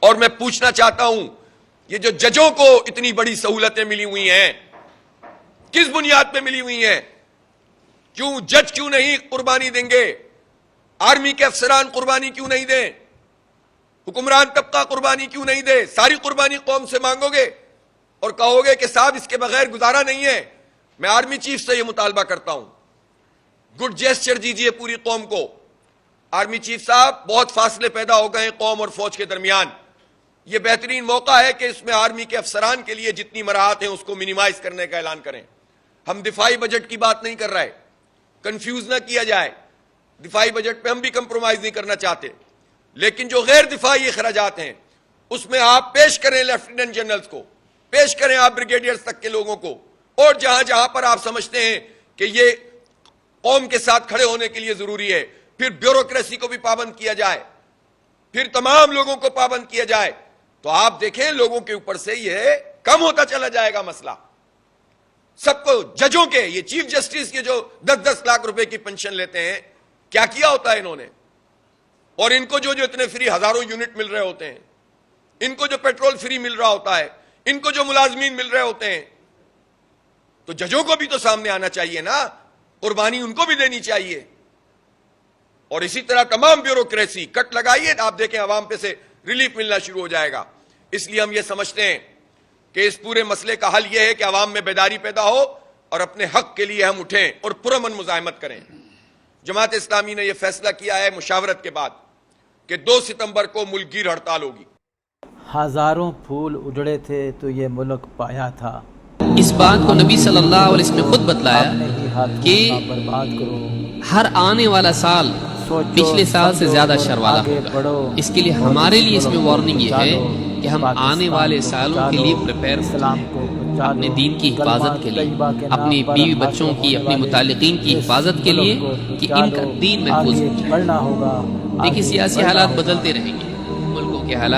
اور میں پوچھنا چاہتا ہوں یہ جو ججوں کو اتنی بڑی سہولتیں ملی ہوئی ہیں کس بنیاد پہ ملی ہوئی ہیں؟ کیوں جج کیوں نہیں قربانی دیں گے؟ آرمی کے افسران قربانی کیوں نہیں دیں؟ حکمران طبقہ قربانی کیوں نہیں دے؟ ساری قربانی قوم سے مانگو گے اور کہو گے کہ صاحب اس کے بغیر گزارا نہیں ہے۔ میں آرمی چیف سے یہ مطالبہ کرتا ہوں، گڈ جیسچر دیجیے پوری قوم کو۔ آرمی چیف صاحب، بہت فاصلے پیدا ہو گئے ہیں قوم اور فوج کے درمیان، یہ بہترین موقع ہے کہ اس میں آرمی کے افسران کے لیے جتنی مراحت ہیں اس کو منیمائز کرنے کا اعلان کریں۔ ہم دفاعی بجٹ کی بات نہیں کر رہے، کنفیوز نہ کیا جائے، دفاعی بجٹ پہ ہم بھی کمپرومائز نہیں کرنا چاہتے، لیکن جو غیر دفاعی اخراجات ہیں اس میں آپ پیش کریں لیفٹیننٹ جنرلز کو، پیش کریں آپ بریگیڈیئرز تک کے لوگوں کو، اور جہاں جہاں پر آپ سمجھتے ہیں کہ یہ قوم کے ساتھ کھڑے ہونے کے لیے ضروری ہے، پھر بیوروکریسی کو بھی پابند کیا جائے، پھر تمام لوگوں کو پابند کیا جائے، تو آپ دیکھیں لوگوں کے اوپر سے یہ کم ہوتا چلا جائے گا مسئلہ۔ سب کو، ججوں کے، یہ چیف جسٹس کے جو 10-10 لاکھ روپے کی پنشن لیتے ہیں، کیا کیا ہوتا ہے انہوں نے؟ اور ان کو جو اتنے فری ہزاروں یونٹ مل رہے ہوتے ہیں، ان کو جو پیٹرول فری مل رہا ہوتا ہے، ان کو جو ملازمین مل رہے ہوتے ہیں، تو ججوں کو بھی تو سامنے آنا چاہیے نا، قربانی ان کو بھی دینی چاہیے۔ اور اسی طرح تمام بیوروکریسی کٹ لگائیے، آپ دیکھیں عوام پہ سے ریلیف ملنا شروع ہو جائے گا۔ اس لیے ہم یہ سمجھتے ہیں کہ اس پورے مسئلے کا حل یہ ہے کہ عوام میں بیداری پیدا ہو اور اپنے حق کے لیے ہم اٹھیں اور پرامن مزاحمت کریں۔ جماعت اسلامی نے یہ فیصلہ کیا ہے مشاورت کے بعد کہ 2 ستمبر کو ملک گیر ہڑتال ہوگی۔ ہزاروں پھول اجڑے تھے تو یہ ملک پایا تھا۔ اس بات کو نبی صلی اللہ علیہ وسلم نے خود بتلایا کہ برباد کرو، ہر آنے والا سال پچھلے سال سے زیادہ شر والا ہوگا۔ اس کے لیے ہمارے لیے اس میں وارننگ یہ ہے کہ ہم آنے والے سالوں کے لیے پریپیئر ہوں، اپنے دین کی حفاظت کے لیے، اپنی بیوی بچوں کی، اپنے متعلقین کی حفاظت کے لیے، کہ ان کا دین محفوظ ہو جائے۔ ہوگا۔ دیکھیے سیاسی حالات بدلتے رہیں گے، ملکوں کے حالات